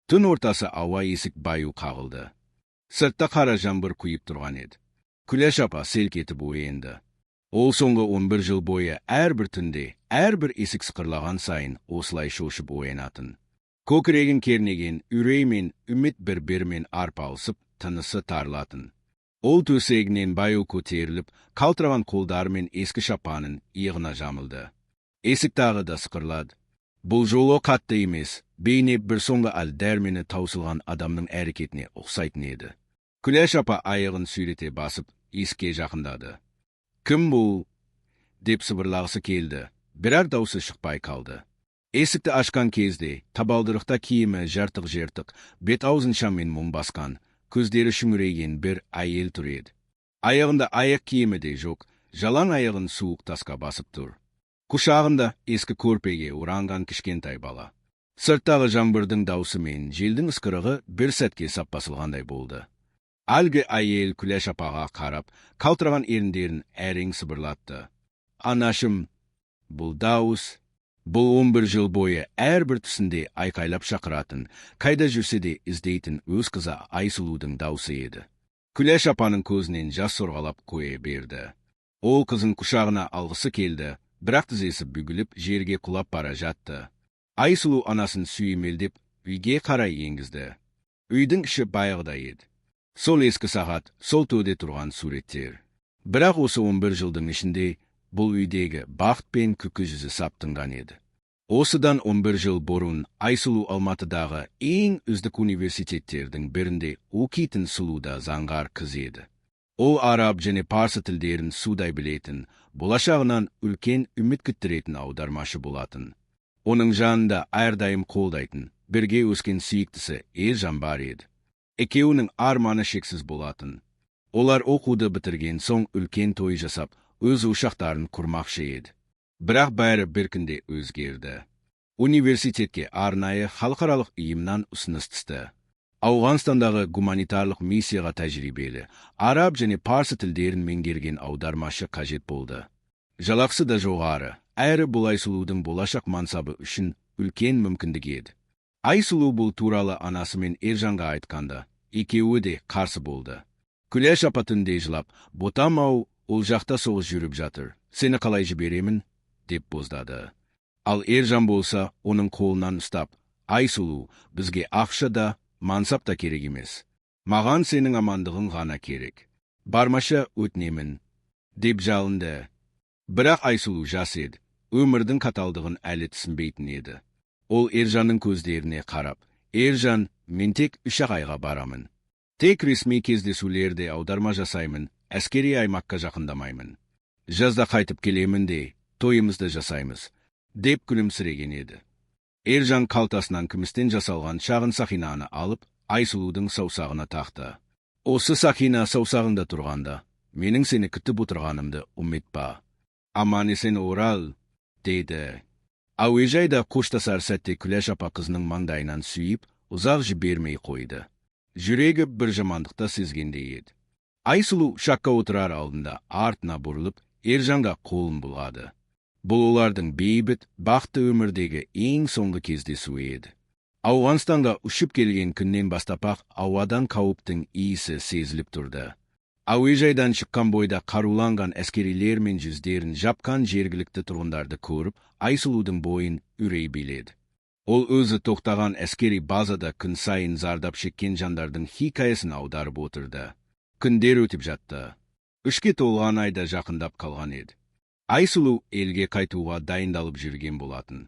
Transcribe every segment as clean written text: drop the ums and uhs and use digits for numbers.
Tün ortası ава esik bayу қағылды. Sırtта қара жаңбыр құйып тұрған еді. Күләш апа селк етіп оянды. Ол соңғы 11 жыл бойы әрбір түнде, әрбір есік сықырлаған сайын осылай шошып оянатын. Көкірегін кернеген үрей мен үміт бір-бірімен арпалысып, тынысы тарылатын. Ол төсегінен байу көтеріліп, қалтыраған қолдарымен ескі шапанын иығына жамылды. Есік тағы да сықырлады. Бұл жолы қатты емес, бейне бір соңғы дәрмені таусылған адамның әрекетіне ұқсайтын еді. Күләш апа аяғын сүйрете басып, есікке жақындады. «Кім бұл?» деп сыбырлағысы келді, бірер даусы шықпай қалды. Есікті ашқан кезде, табалдырықта киімі жыртық-жыртық, бет-аузын шаммен мұң басқан, көздері шүңірейген бір әйел тұр еді. Аяғында аяқ киімі де жоқ, жалаң аяғын суық тасқа басып тұр. Құшағында ескі көрпеге оранған кішкентай бала. Сырттағы жаңбырдың даусы мен желдің ысқырығы бір сәтке сап басылғандай болды. Әлгі әйел Күләш апаға қарап, қалтыраған еріндерін әрең сыбырлатты. «Анашым, бұл дауыс, бұл 11 жыл бойы әрбір түсінде айқайлап шақыратын, қайда жүрсе де іздейтін өз қызы Айсұлудың даусы еді». Күләш апаның көзінен жас сорғалап қоя берді. Ол қызын құшағына алғысы келді, бірақ тізесі бүгіліп жерге құлап бара жатты. Айсұлу анасын сүйемелдеп үйге қарай енгізді. Үйдің іші баяғыда еді. Сол ескі сағат, сол төде тұрған суреттер. Бірақ осы 11 жылдың ішінде бұл үйдегі бақыт пен күлкі жүзі саптыңған еді. Осыдан 11 жыл бұрын Айсұлу Алматыдағы ең үздік университеттердің бірінде оқитын сұлуда заңғар қыз еді. Ол араб және парсы тілдерін судай білетін, болашағынан үлкен үміт күттіретін аудармашы болатын. Оның жанында әрдайым қолдайтын, бірге өскен сүйіктісі Ержан бар еді. Екеуінің арманы шексіз болатын. Олар оқуды бітірген соң үлкен той жасап, өз ошақтарын құрмақшы еді. Бірақ бәрі бір күнде өзгерді. Университетке арнайы халықаралық ұйымнан ұсыныс түсті. Ауғанстандағы гуманитарлық миссияға тәжірибелі, араб және парсы тілдерін меңгерген аудармашы қажет болды. Жалақысы да жоғары, әрі бұл Айсұлудың болашақ мансабы үшін үлкен мүмкіндік еді. Айсұлу бұл туралы анасы мен Ержанға айтқанда, екеуі де қарсы болды. Күләш апа түнде жылап, «Ботам-ау, ол жақта соғыс жүріп жатыр, сені қалай жіберемін?» деп боздады. Ал Ержан болса, оның қолынан ұстап, «Айсұлу, бізге ақша да, мансап та керек емес. Маған сенің амандығың ғана керек. Бармаша өтінемін», деп жалынды. Бірақ Айсұлу жас еді, өмірдің қаталдығын әлі түсінбейтін еді. Ол Ержанның көздеріне қарап, «Ержан, мен тек 3 айға барамын. Тек ресми кездесулерде аударма жасаймын, әскери аймаққа жақындамаймын. Жазда қайтып келемін де, тойымызды жасаймыз», деп күлімсіреген еді. Ержан қалтасынан күмістен жасалған шағын сақинаны алып, Айсұлудың саусағына тақты. «Осы сақина саусағында тұрғанда, менің сені күтіп отырғанымды ұмытпа. Аман есен орал», деді. Әуежайда қоштасар сәтте Күләш апа қызының маңдайынан сүйіп, ұзақ жібермей қойды. Жүрегі бір жамандықта сезгендей еді. Айсұлу шаққа отырар алдында артына бұрылып, Ержанға қолын бұлғады. Бұл олардың бейбіт, бақытты өмірдегі ең соңғы кездесуі еді. Ауғанстанға ұшып келген күннен бастап-ақ ауадан қауіптің иісі сезіліп тұрды. Әуежайдан шыққан бойда қаруланған әскерилер мен жүздерін жапқан жергілікті тұрғындарды көріп, Айсұлудың бойын үрей биледі. Ол өзі тоқтаған әскери базада күн сайын зардап шеккен жандардың хикаясын аударып отырды. Күндер өтіп жатты. 3-ке толған айда жақындап қалған еді. Айсұлу елге қайтуға дайындалып жүрген болатын.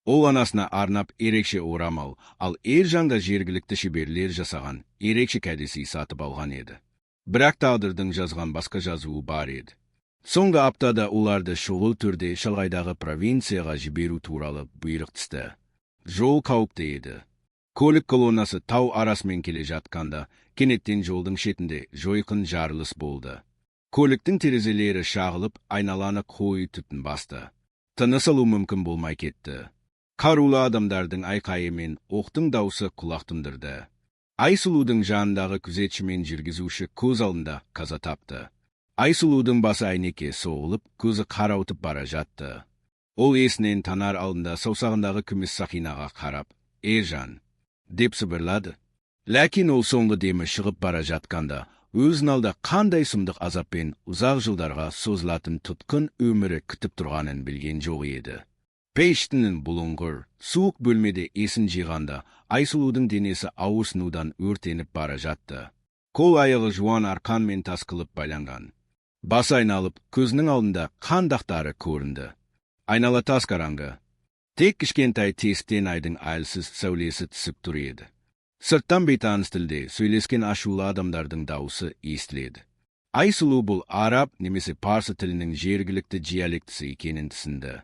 Ол анасына арнап ерекше орамал, ал Ержанға жергілікті шеберлер жасаған ерекше кәдесый сатып алған еді. Бірақ тағдырдың жазған басқа жазуы бар еді. Соңғы аптада оларды шұғыл түрде шалғайдағы провинцияға жіберу туралы бұйрық түсті. Жол қауіпті еді. Көлік колоннасы тау арасымен келе жатқанда, кенеттен жолдың шетінде жойқын жарылыс болды. Көліктің терезелері шағылып, айналаны қой түтін басты. Тыныс алу мүмкін болмай кетті. Қарулы адамдардың айқайы мен оқтың даусы құлақ тұндырды. Айсұлудың жанындағы күзетші мен жүргізуші көз алдында қаза тапты. Айсұлудың басы әйнекке соғылып, көзі қарауытып бара жатты. Ол есінен танар алдында саусағындағы күміс сақинаға қарап, «Ержан, деп сыбырлады. Ләкин ол соңғы демі шығып бара жатқанда, өзін алда қандай сұмдық азаппен ұзақ жылдарға созылатын тұтқын өмірі күтіп тұрғанын білген жоқ еді. Пештінің бұлыңғыр, суық бөлмеде есін жиғанда, Айсұлудың денесі ауырсынудан өртеніп бара жатты. Қол аяғы жуан арқанмен тас қылып байланған. Бас айналып, көзінің алдында қан дақтары көрінді. Айнала тас қараңғы. Тек кішкентай тесіктен айдың айлсыз сәулесі түсіп тұр еді. Сырттан бейтаныс тілде сөйлескен ашулы адамдардың дауысы естіледі. Айсұлу бұл араб немесе парсы тілінің жергілікті диалектісі екенін түсінді.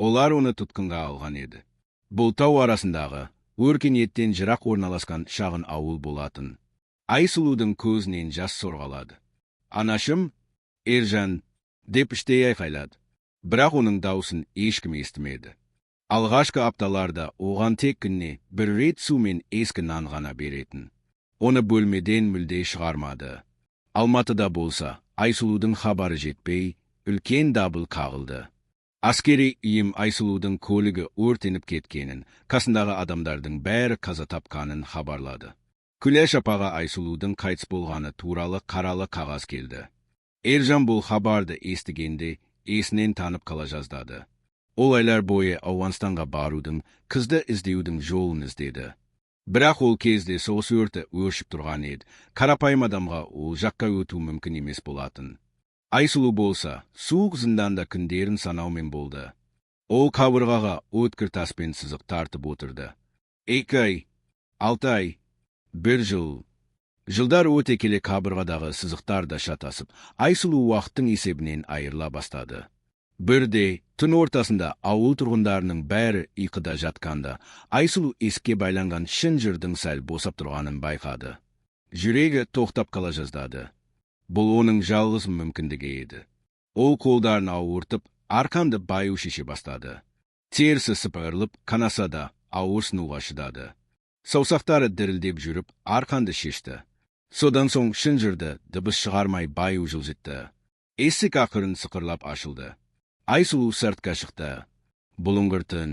Олар оны тұтқынға алған еді. Бұл тау арасындағы өркениеттен жырақ орналасқан шағын ауыл болатын. Айсұлудың көзінен жас сорғалады. Анашым, Ержан, деп іштей айқайлады. Бірақ оның даусын ешкім естімеді. Алғашқы апталарда оған тек күніне бір рет су мен ескі нан ғана беретін. Оны бөлмеден мүлде шығармады. Алматыда болса, Айсұлудың хабары жетпей, үлкен дабыл қағылды. Аскери үйім Айсұлудың көлігі өртеніп кеткенін, қасындағы адамдардың бәрі қаза тапқанын хабарлады. Күләш апаға Айсұлудың қайтыс болғаны туралы қаралы қағаз келді. Ержан бұл хабарды естігенде есінен танып қала жаздады. Ол айлар бойы Ауғанстанға барудың, қызды іздеудің жолын іздеді. Бірақ ол кезде соғыс өрті өршіп тұрған еді. Қарапайым адамға ол жаққа өту мүмкін емес болатын. Айсұлу болса, суық зынданда күндерін санаумен болды. Ол қабырғаға өткір таспен сызық тартып отырды. 2 ай, 6 ай, 1 жыл. Жылдар өте келе қабырғадағы сызықтар да шатасып, Айсұлу уақыттың есебінен айырыла бастады. Бірде, түн ортасында ауыл тұрғындарының бәрі ұйқыда жатқанда, Айсұлу еске байланған шынжырдың сәл босап тұрғанын байқады. Жүрегі тоқтап қала жаздады. Бұл оның жалғыз мүмкіндігі еді. Ол қолдарын ауыртып, арқанды баю шеше бастады. Терісі сыпырылып, қанаса да ауырсынуға шыдады. Саусақтары дірілдеп жүріп, арқанды шешті. Содан соң шынжырды дыбыс шығармай баю жылжытты. Есік ақырын сықырлап ашылды. Айсұлу сыртқа шықты. Бұлыңғыр түн.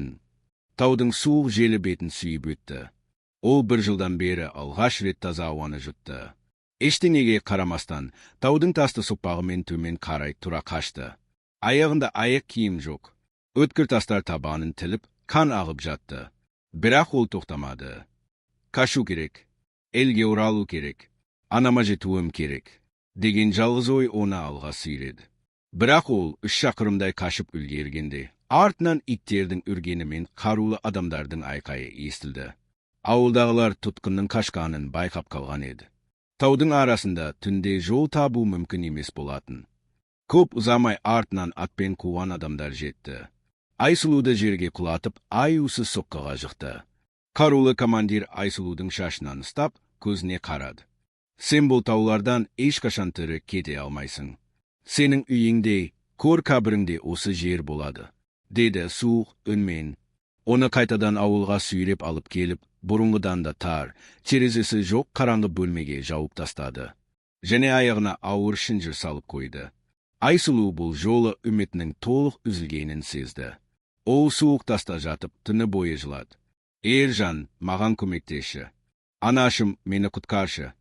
Таудың суық желі бетін сүйіп өтті. Ол 1 жылдан бері алғаш рет таза ауаны жұтты. Ештеңеге қарамастан, таудың тасты соқпағымен төмен қарай тұра қашты. Аяғында аяқ киім жоқ. Өткір тастар табанын тіліп, қан ағып жатты. Бірақ ол тоқтамады. Қашу керек. Елге оралу керек. Анама жетуім керек. Деген жалғыз ой оны алға сүйреді. Бірақ ол 3 шақырымдай қашып үлгергенде, артынан иттердің үргені мен қарулы адамдардың айқайы естілді. Ауылдағылар тұтқынның қашқанын байқап қалған еді. Таудың арасында түнде жол табу мүмкін емес болатын. Көп ұзамай артынан атпен қуған адамдар жетті. Айсұлуды жерге құлатып, аюсыз соққыға жықты. Қарулы командир Айсұлудың шашынан ұстап, көзіне қарады. Сен бұл таулардан ешқашан тірі кете алмайсың. Сенің үйіңде, көр қабіріңде осы жер болады, деді суық үнмен. Оны қайтадан ауылға сүйреп алып келіп, бұрынғыдан да тар, терезесі жоқ қараңғы бөлмеге жауып тастады. Және аяғына ауыр шынжыр салып қойды. Айсұлу бұл жолы үмітінің толық үзілгенін сезді. Ол суық таста жатып, түні бойы жылады. Ержан, маған көмектесші. Анашым, мені құтқаршы,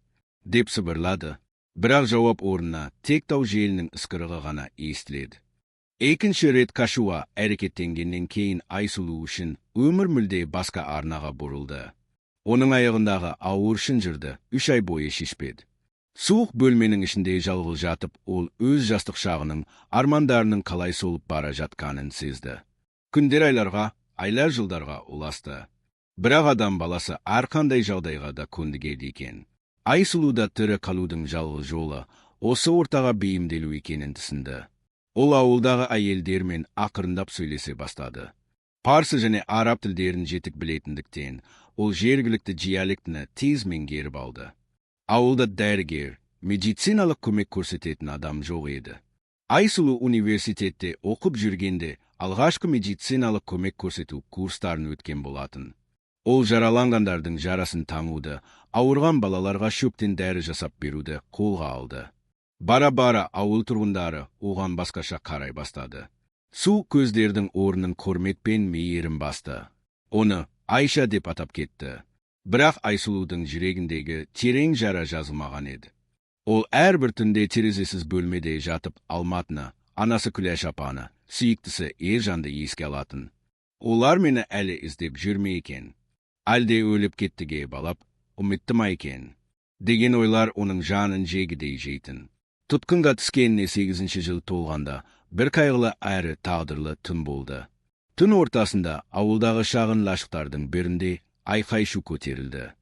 деп сыбырлады. Бірақ жауап орнына тек тау желінің ысқырығы ғана естіледі. Екінші рет қашуға әрекеттенгеннен кейін Айсұлу үшін өмір мүлде басқа арнаға бұрылды. Оның аяғындағы ауыр шынжырды 3 ай бойы шешпеді. Суық бөлменің ішінде жалғыз жатып, ол өз жастық шағының армандарының қалай солып бара жатқанын сезді. Күндер айларға, айлар жылдарға ұласты. Бірақ адам баласы әрқандай жағдайға да көндігеді екен. Айсұлуда тірі қалудың жалғыз жолы осы ортаға бейімделу екенін түсінді. Ол ауылдағы әйелдермен ақырындап сөйлесе бастады. Парсы және араб тілдерін жетік білетіндіктен, ол жергілікті диалектіні тез меңгеріп алды. Ауылда дәрігер, медициналық көмек көрсететін адам жоқ еді. Айсұлу университетте оқып жүргенде алғашқы медициналық көмек көрсету курстарын өткен болатын. Ол жараланғандардың жарасын таңуды, ауырған балаларға шөптен дәрі жасап беруді қолға алды. Бара-бара ауыл тұрғындары оған басқаша қарай бастады. Су көздердің орнын құрмет пен мейірім басты. Оны Айша деп атап кетті. Бірақ Айсұлудың жүрегіндегі терең жара жазылмаған еді. Ол әрбір түнде терезесіз бөлмеде жатып Алматыны, анасы Күләш апаны, сүйіктісі Ержанды еске алатын. Олар мені әлі іздеп жүрме екен. Әлде өліп кеттіге балап, үмітті ма екен? Деген ойлар оның жанын жегідей жейтін. Тұтқынға түскеніне 8-ші жыл толғанда, бір қайғылы әрі тағдырлы түн болды. Түн ортасында ауылдағы шағын лашықтардың бірінде айқай-шу көтерілді.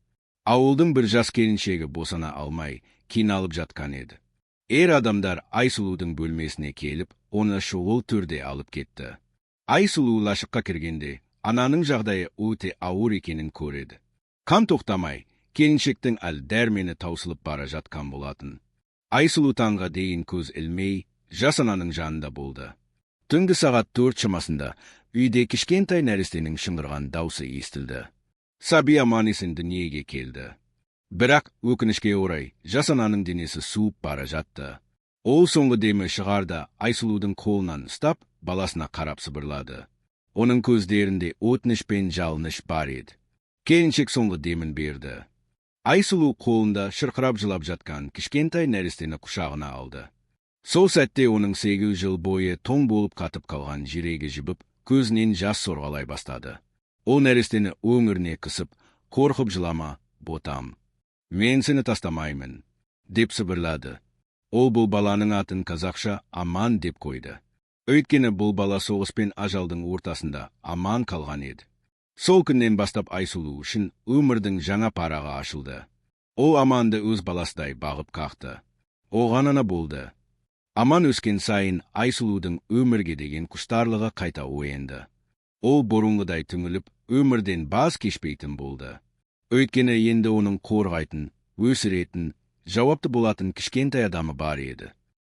Ауылдың бір жас келіншегі босана алмай, қиналып жатқан еді. Ер адамдар Айсұлудың бөлмесіне келіп, оны шұғыл түрде алып кетті. Айсұлу лашыққа кіргенде, ананың жағдайы өте ауыр екенін көреді. Қан тоқтамай, келіншектің дәрмені таусылып бара жатқан болатын. Айсұлу таңға дейін көз ілмей, жас ананың жанында болды. Түнгі сағат 4 шамасында үйде кішкентай нәрестенің шыңғырған даусы естілді. Саби аман-есен дүниеге келді. Бірақ өкінішке орай, жас ананың денесі суып бара жатты. Ол соңғы демі шығарда Айсұлудың қолынан ұстап, баласына қарап сыбырлады. Оның көздерінде өтініш пен жалыныш бар еді. Келіншек соңғы демін берді. Айсұлу қолында шырқырап жылап жатқан кішкентай нәрестені құшағына алды. Сол сәтте оның 8 жыл бойы тоң болып қатып қалған жүрегі жібіп, көзінен жас сорғалай бастады. Ол нәрестені өңіріне қысып, қорқып жылама, ботам. Мен сені тастамаймын, деп сыбырлады. Ол бұл баланың атын қазақша Аман деп қойды. Өйткені бұл бала соғыс пен ажалдың ортасында аман қалған еді. Сол күннен бастап Айсұлу үшін өмірдің жаңа парағы ашылды. Ол Аманды өз баласыдай бағып қақты. Оған ана болды. Аман өскен сайын Айсұлудың өмірге деген құштарлығы қайта оянды. Ол бұрынғыдай түңіліп, өмірден баз кешпейтін болды. Өйткені енді оның қорғайтын, өсіретін, жауапты болатын кішкентай адамы бар еді.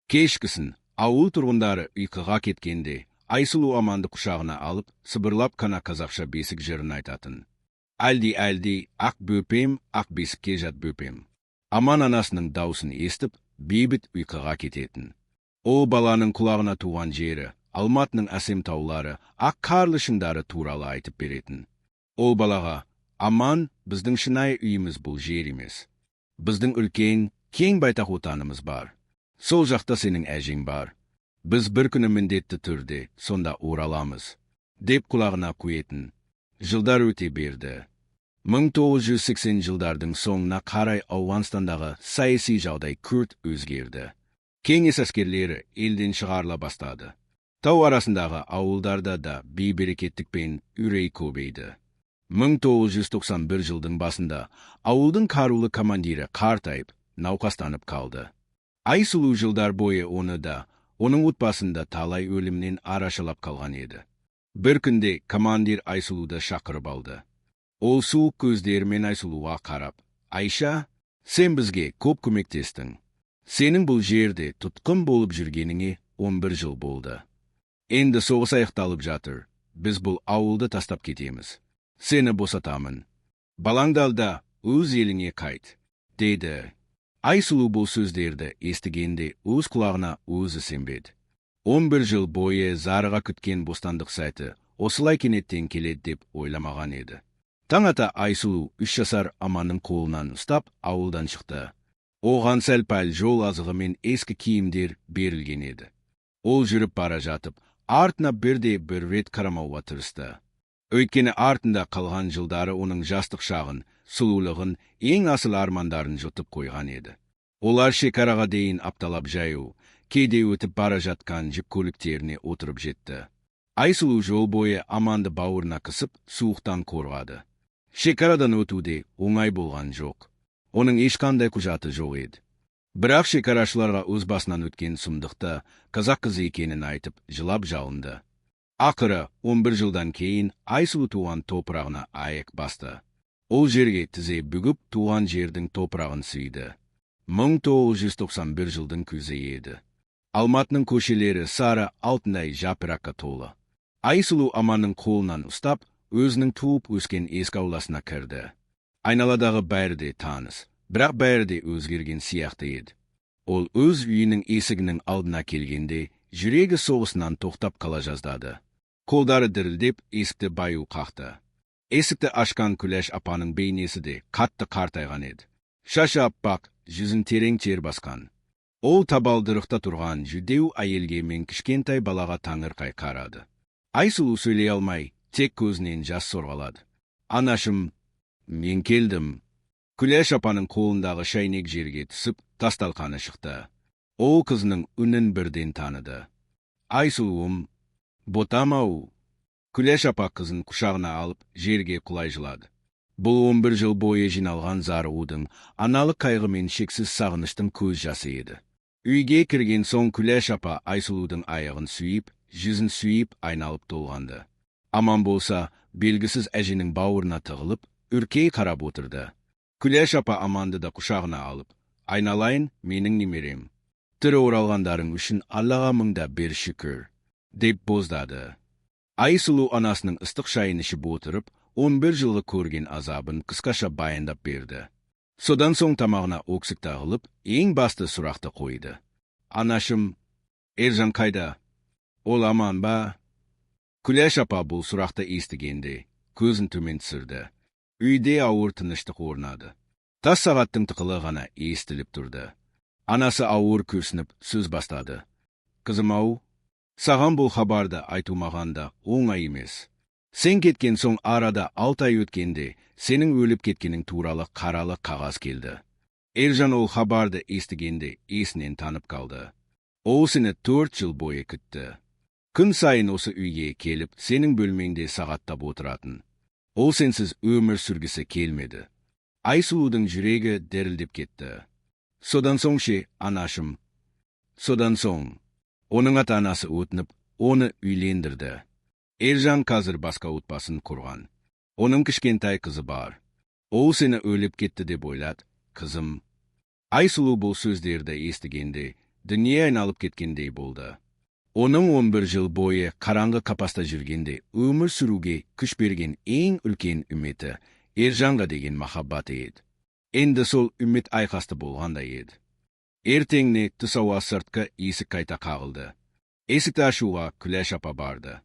Кешкісін ауыл тұрғындары ұйқыға кеткенде, Айсұлу Аманды құшағына алып, сыбырлап қана қазақша бесік жырын айтатын. Әлди, ақ бөпем, ақ бесікке жат бөпем. Аман анасының даусын естіп, бейбіт ұйқыға кететін. Ол баланың құлағына туған жері, Алматының әсем таулары, ақ қарлы шыңдары туралы айтып беретін. Ол балаға, Аман, біздің шынайы үйіміз бұл жер емес. Біздің үлкен, кең байтақ отанымыз бар. Сол жақта сенің әжең бар. Біз бір күні міндетті түрде сонда ораламыз, деп құлағына құйетін. Жылдар өте берді. 1980 жылдардың соңына қарай Ауғанстандағы саяси жағдай күрт өзгерді. Кеңес әскерлері елден шығарыла бастады. Тау арасындағы ауылдарда да бейберекеттік пен үрей көбейді. 1991 жылдың басында ауылдың қарулы командирі қартайып, науқастанып қалды. Айсұлу жылдар бойы оны да, оның отбасында талай өлімнен арашалап қалған еді. Бір күнде командир Айсұлуды шақырып алды. Ол суық көздерімен Айсұлуға қарап, «Айша, сен бізге көп көмектестің. Сенің бұл жерде тұтқын болып жүргеніңе 11 жыл болды. Енді соғыс аяқталып жатыр. Біз бұл ауылды тастап кетеміз. Сені босатамын. Балаңды ал да өз еліңе қайт», деді. Айсұлу бұл сөздерді естігенде өз құлағына өзі сенбеді. 11 жыл бойы зарыға күткен бостандық сәті осылай кенеттен келеді деп ойламаған еді. Таң ата Айсұлу 3 жасар Аманның қолынан ұстап ауылдан шықты. Оған сәл-пәл жол азығы мен ескі киімдер берілген еді. Ол жүріп бара жатып, артына бірде бір рет қарамауға тырысты. Өйткені артында қалған жылдары оның жастық шағын, сұлулығын, ең асыл армандарын жұтып қойған еді. Олар шекараға дейін апталап жаю, кейде өтіп бара жатқан жүк көліктеріне отырып жетті. Айсұлу жол бойы Аманды бауырына қысып, суықтан қорғады. Шекарадан өтуде оңай болған жоқ. Оның ешқандай құжаты жоқ еді. Бірақ шекарашыларға өз басынан өткен сұмдықты қазақ қызы екенін айтып, жылап жалынды. Ақыры 11 жылдан кейін Айсұлу туған топырағына аяқ басты. Ол жерге тізе бүгіп туған жердің топырағын сүйді. 1991 жылдың күзі еді. Алматының көшелері сары алтындай жапыраққа толы. Айсұлу Аманның қолынан ұстап, өзінің туып өскен ескі ауласына кірді. Айналадағы бәрі де таныс, бірақ бәрі де өзгерген сияқты еді. Ол өз үйінің есігінің алдына келгенде, жүрегі соғысынан тоқтап қала жаздады. Қолдары дірілдеп, есікті баю қақты. Esікті ашқан Күләш апаның бейнесі де қатты қартайған еді. Шашы аппақ, жүзін терең тер басқан. Ол табалдырықта тұрған жүдеу әйелге мен кішкентай балаға таңырқай қарады. Айсұлу сөйлей алмай, тек көзінен жас сорғалады. Анашым, мен келдім. Күләш апаның қолындағы шайнек жерге түсіп, тасталқаны шықты. Ол қызының үнін бірден таныды. Айсұлуым, ботам-ау. Күләш апа қызын құшағына алып, жерге құлай жылады. Бұл 11 жыл бойы жиналған зарығудың, аналық қайғы мен шексіз сағыныштың көз жасы еді. Үйге кірген соң Күләш апа Айсұлудың аяғын сүйіп, жүзін сүйіп айналып толғанды. Аман болса, белгісіз әженің бауырына тығылып, үркей қарап отырды. Күләш апа Аманды да құшағына алып, айналайын, менің немерем. Тірі оралғандарың үшін Аллаға мыңда бір шүкір, деп боздады. Айсұлу анасының ыстық шайын ішіп отырып, 11 жылғы көрген азабын қысқаша баяндап берді. Содан соң тамағына өксік тағылып, ең басты сұрақты қойды. Анашым, Ержан қайда? Ол аман ба? Күләш апа бұл сұрақты естігенде, көзін төмен түсірді. Үйде ауыр тыныштық орнады. Тас сағаттың тықылы ғана естіліп тұрды. Анасы ауыр күрсініп сөз бастады. Қызым-ау, саған бұл хабарды айтылмағанда оңай емес. Сен кеткен соң арада 6 ай өткенде, сенің өліп кеткенің туралы қаралы қағаз келді. Ержан ол хабарды естігенде есінен танып қалды. Ол сені 4 жыл бойы күтті. Күн сайын осы үйге келіп, сенің бөлмеңде сағаттап отыратын. Ол сенсіз өмір сүргісі келмеді. Айсұлудың жүрегі дірілдеп кетті. Содан соң ше, анашым. Содан соң, оның ата-анасы өтініп, оны үйлендірді. Ержан қазір басқа отбасын құрған. Оның кішкентай қызы бар. Ол сені өліп кетті деп ойлады, қызым. Айсұлу бұл сөздерді естігенде, дүние айналып кеткендей болды. Оның 11 жыл бойы қараңғы қапаста жүргенде өмір сүруге күш берген ең үлкен үміті Ержанға деген махаббаты еді. Енді сол үміт айқасты болғандай еді. Ертеңіне түс ауа сыртқы есік қайта қағылды. Есікті ашуға Күләш апа барды.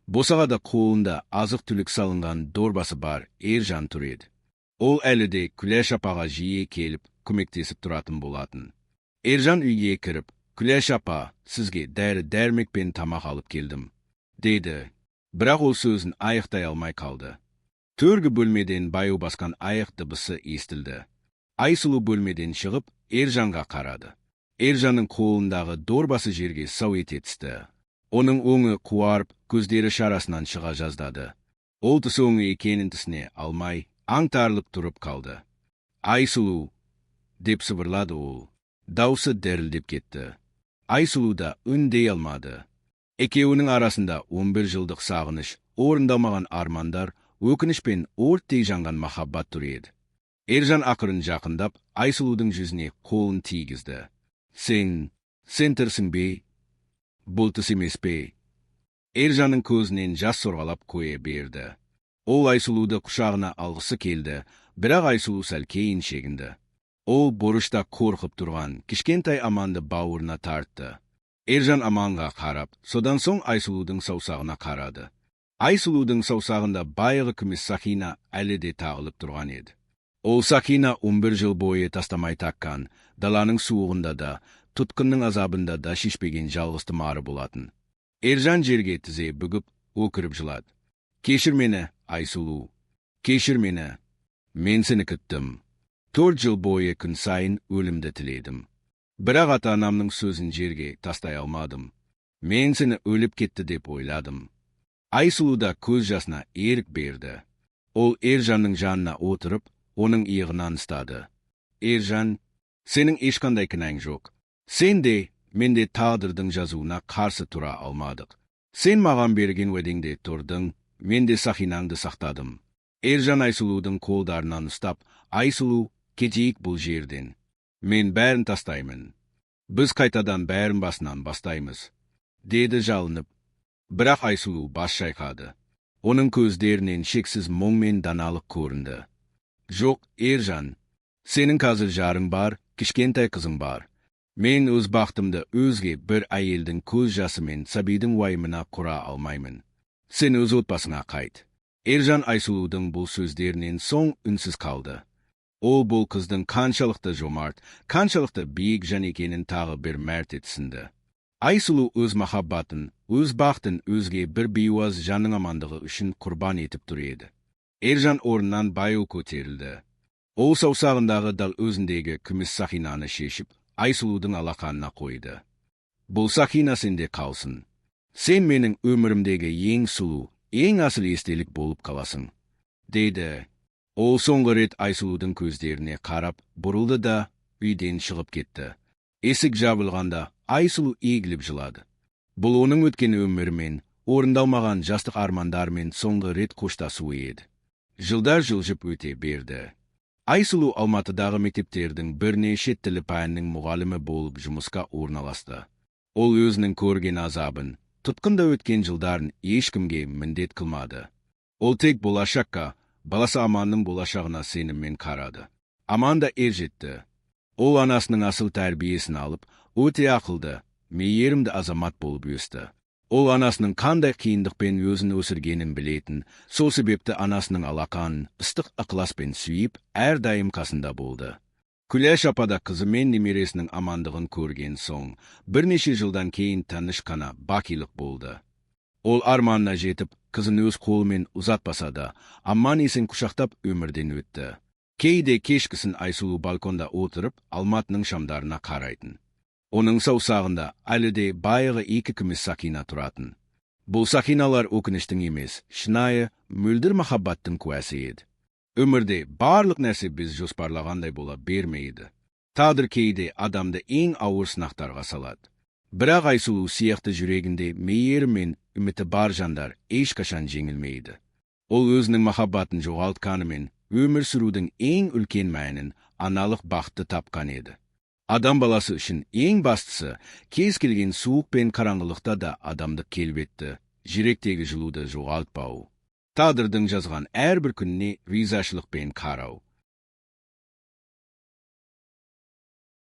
Босағада қолында азық-түлік салынған дорбасы бар Ержан тұр еді. Ол әлі де Күләш апаға жиі келіп, көмектесіп тұратын болатын. Ержан үйге кіріп, Күләш апа, сізге дәрі-дәрмек пен тамақ алып келдім, деді. Бірақ ол сөзін аяқтай алмай қалды. Төргі бөлмеден баю басқан аяқ дыбысы естілді. Айсұлу бөлмеден шығып, Ержанға қарады. Ержанның қолындағы дорбасы жерге сау ете түсті. Оның өңі қуарып, көздері шарасынан шыға жаздады. Ол түс өңі екенін түсіне алмай, аңтарылып тұрып қалды. Айсұлу, деп сыбырлады ол. Даусы дірілдеп кетті. Айсұлу да үндей алмады. Екеуінің арасында 11 жылдық сағыныш, орындалмаған армандар, өкініш пен өрттей жанған махаббат тұр еді. Ержан ақырын жақындап, Айсұлудың жүзіне қолын тигізді. Сен тірсің бе? Бұл түс емес пе? Ержанның көзінен жас сорғалап қоя берді. Ол Айсұлуды құшағына алғысы келді, бірақ Айсұлу сәл кейін шегінді. Ол бұрышта қорқып тұрған кішкентай Аманды бауырына тартты. Ержан Аманға қарап, содан соң Айсұлудың саусағына қарады. Айсұлудың саусағында байығы күміс сақина әлі де тағылып тұрған еді. Ол сақина 11 жыл бойы тастамай таққан, даланың суығында да, тұтқынның азабында да шешпеген жалғыз тұмары болатын. Ержан жерге тізе бүгіп, өкіріп жылады. Кешір мені, Айсұлу, кешір мені. Мен сені күттім. 4 жыл бойы күн сайын өлімді тіледім. Бірақ ата-анамның сөзін жерге тастай алмадым. Мен сені өліп кетті деп ойладым. Айсұлу да көз жасына ерік берді. Ол Ержанның жанына отырып, оның иығынан ұстады. Ержан, сенің ешқандай кінәң жоқ. Сен де, мен де тағдырдың жазуына қарсы тұра алмадық. Сен маған берген уәдеңде тұрдың, мен де сақинаңды сақтадым. Ержан Айсұлудың қолдарынан ұстап, Айсұлу, кетейік бұл жерден. Мен бәрін тастаймын. Біз қайтадан бәрін басынан бастаймыз, деді жалынып. Бірақ Айсұлу бас шайқады. Оның көздерінен шексіз мұң мен даналық көрінді. Жоқ, Ержан, сенің қазір жарың бар, кішкентай қызың бар. Мен өз бақытымды өзге бір әйелдің көз жасы мен сәбидің уайымына құра алмаймын. Сен өз отбасыңа қайт. Erjan Aysuludың бұл сөздерінен соң үнсіз қалды. Ол бұл қыздың қаншалықты жомарт, қаншалықты биік жан екенін тағы бір мәрте түсінді. Айсулу өз махаббатын, өз бақытын өзге бір бейуаз жанның амандығы үшін құрбан етіп тұр еді. Erjan орнынан баяу көтерілді. Ол саусағындағы дәл өзіндегі күміс сақинаны шешіп, Айсулудың алақанына қойды. Бұл сақина сенде қалсын. Сен менің өмірімдегі ең сұлу, ең асыл естелік болып қаласың, деді. Ол соңғы рет Айсулудың көздеріне қарап, бұрылды да үйден шығып кетті. Есік жабылғанда Айсулу егіліп жылады. Бұл оның өткен өмірімен, орындалмаған жастық армандармен соңғы рет қоштасуы еді. Жылдар жылжып өте берді. Айсулу Алматыдағы мектептердің бірнеше шет тілі пәнінің мұғалімі болып жұмысқа орналасты. Ол өзінің көрген азабын, тұтқында өткен жылдарын ешкімге міндет қылмады. Ол тек болашаққа, баласы Аманның болашағына сеніммен қарады. Аман да ержетті. Ол анасының асыл тәрбиесін алып, өте ақылды, мейірімді азамат болып өсті. Ол анасының қандай қиындықпен өзін өсіргенін білетін, сол себепті анасының алақанын ыстық ықыласпен сүйіп, әрдайым қасында болды. Күләш апа да қызы мен немересінің амандығын көрген соң, бірнеше жылдан кейін тыныш қана бақилық болды. Ол арманына жетіп, қызын өз қолымен ұзатпаса да, Аман есен құшақтап өмірден өтті. Кейде кешкісін Айсулу балконда отырып, Алматының шамдарына қарайтын. Оның саусағында әлі де байығы екі күміс сақина тұратын. Бұл сақиналар өкініштің емес, шынайы, мөлдір махаббаттың куәсі еді. Өмірде барлық нәрсе біз жоспарлағандай бола бермейді. Тағдыр кейде адамды ең ауыр сынақтарға салады. Бірақ Айсулу сияқты жүрегінде мейірім мен үміті бар жандар ешқашан жеңілмейді. Ол өзінің махаббатын жоғалтқанымен өмір сүрудің ең үлкен мәнін, аналық бақытты тапқан еді. Адам баласы үшін ең бастысы, кез келген суық пен қараңғылықта да адамдық келбетті, жүректегі жылуды жоғалтпау. Тағдырдың жазған әрбір күніне ризашылықпен қарау.